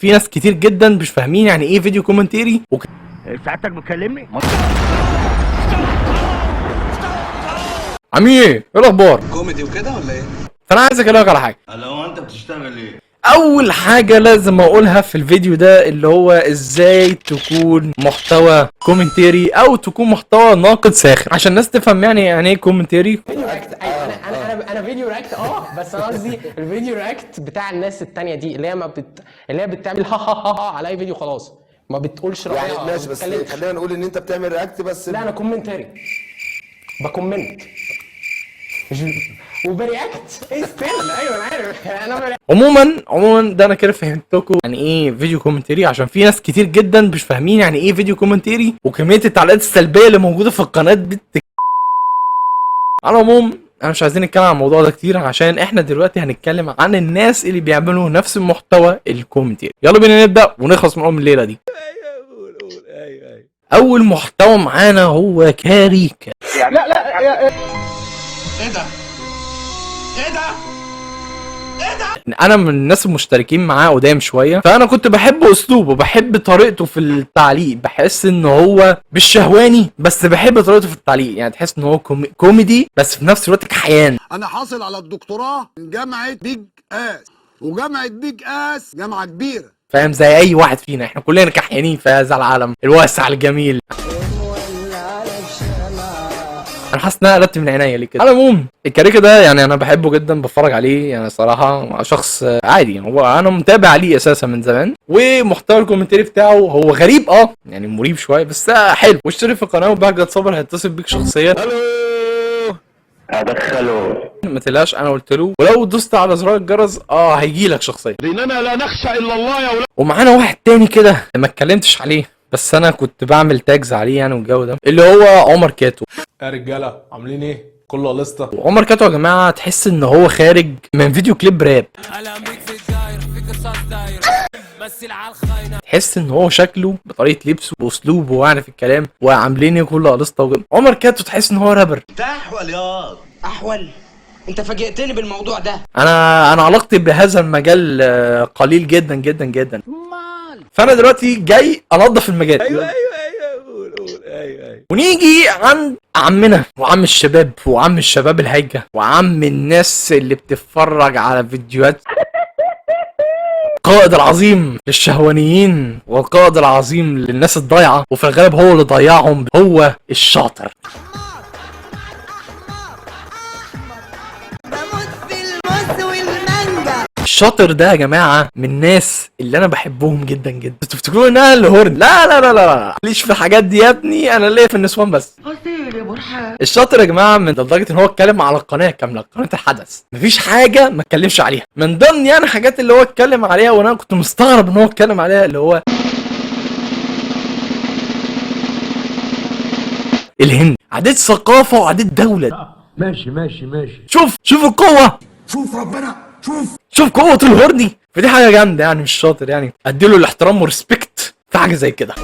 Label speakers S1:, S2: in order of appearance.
S1: في ناس كتير جدا مش فاهمين يعني ايه فيديو كومنتيري
S2: ساعتك بتكلمني؟
S1: عمي ايه الاخبار؟
S3: كوميدي وكده ولا ايه؟
S1: فانا عايز اكلمك على حاجه.
S3: هو انت بتشتغل ايه؟
S1: اول حاجه لازم اقولها في الفيديو ده اللي هو ازاي تكون محتوى كومنتيري او تكون محتوى ناقد ساخر عشان الناس تفهم يعني ايه كومنتيري.
S4: فيديو رياكت. انا فيديو رياكت بس انا قصدي الفيديو رياكت بتاع الناس التانية دي اللي هي بتعمل ها ها ها ها على اي فيديو خلاص ما بتقولش رايها
S5: يعني ماشي، بس خلينا نقول ان انت بتعمل رياكت بس.
S4: لا انا كومنتاري بكومنت مش وبرياكت. ايه ستيل؟ ايوه انا عارف انا
S1: عموما ده انا كده فهمتكم يعني ايه فيديو كومنتيري عشان في ناس كتير جدا مش فاهمين يعني ايه فيديو كومنتيري وكميه التعليقات السلبيه اللي موجوده في القناه على العموم انا مش عايزين نتكلم عن الموضوع ده كتير عشان احنا دلوقتي هنتكلم عن الناس اللي بيعملوا نفس المحتوى الكومنتيري. يلا بينا نبدا ونخلص معاهم الليله دي. اول محتوى معانا هو كاريكا.
S3: لا ايه ده؟ ايه ده؟
S1: انا من الناس المشتركين معاه قدام شويه فانا كنت بحب اسلوبه بحب طريقته في التعليق بحس ان هو مش شهواني بس بحب طريقته في التعليق يعني تحس ان هو كوميدي بس في نفس الوقت كحيان.
S5: انا حاصل على الدكتوراه من جامعه بيج اس، وجامعه بيج اس جامعه كبيره
S1: فاهم زي اي واحد فينا احنا كلنا كحيانين في هذا العالم الواسع الجميل. انا حاسس ان انا قلبت من عينيا ليه كده. على العموم الكاريكا ده يعني انا بحبه جدا بتفرج عليه يعني صراحه شخص عادي يعني هو انا متابع عليه اساسا من زمان ومحتوى الكومنتري بتاعه هو غريب يعني مريب شويه بس حلو. واشترك في القناه وبهجت صبر هيتصل بيك شخصيا.
S2: الو ادخله
S1: ما تقلقش انا قلت له ولو دوست على زرار الجرس هيجي لك شخصيا
S2: لاننا لا نخشى الا الله يا ولاد.
S1: ومعانا واحد تاني كده ما اتكلمتش عليه بس انا كنت بعمل تاجز عليه يعني والجو ده اللي هو عمر كاتو.
S6: يا رجاله عاملين ايه؟ كله قلصته.
S1: وعمر كاتو يا جماعه تحس ان هو خارج من فيديو كليب راب. تحس ان هو شكله بطريقه لبسه باسلوبه يعني في الكلام وعاملين كله قلصته. عمر كاتو تحس ان هو رابر.
S3: انت احول ياض
S4: احول. انت فاجئتني بالموضوع ده.
S1: انا علاقتي بهذا المجال قليل جدا جدا جدا. فانا دلوقتي جاي انظف المجال. ايوه ونيجي عند عمنا وعم الشباب وعم الشباب الهيجة وعم الناس اللي بتتفرج على فيديوهات القائد العظيم للشهوانيين والقائد العظيم للناس الضايعة وفي الغالب هو اللي ضيعهم هو الشاطر. الشاطر ده يا جماعه من الناس اللي انا بحبهم جدا جدا. انتوا تفتكروا ان انا اللي هورن؟ لا لا لا لا ليش في الحاجات دي يا ابني انا ليا في النسوان بس. الشاطر يا جماعه من لدرجه ان هو اتكلم على القناه كامله قناه الحدث مفيش حاجه ما اتكلمش عليها. من ضمن يعني حاجات اللي هو اتكلم عليها وانا كنت مستغرب ان هو اتكلم عليها اللي هو الهند عادات ثقافه وعادات دوله.
S2: ماشي
S1: شوف القوه.
S5: شوف ربنا
S1: شوف قوة الهورني فدي حاجة جامدة يعني مش شاطر يعني اديله الاحترام وريسبكت في حاجة زي كده.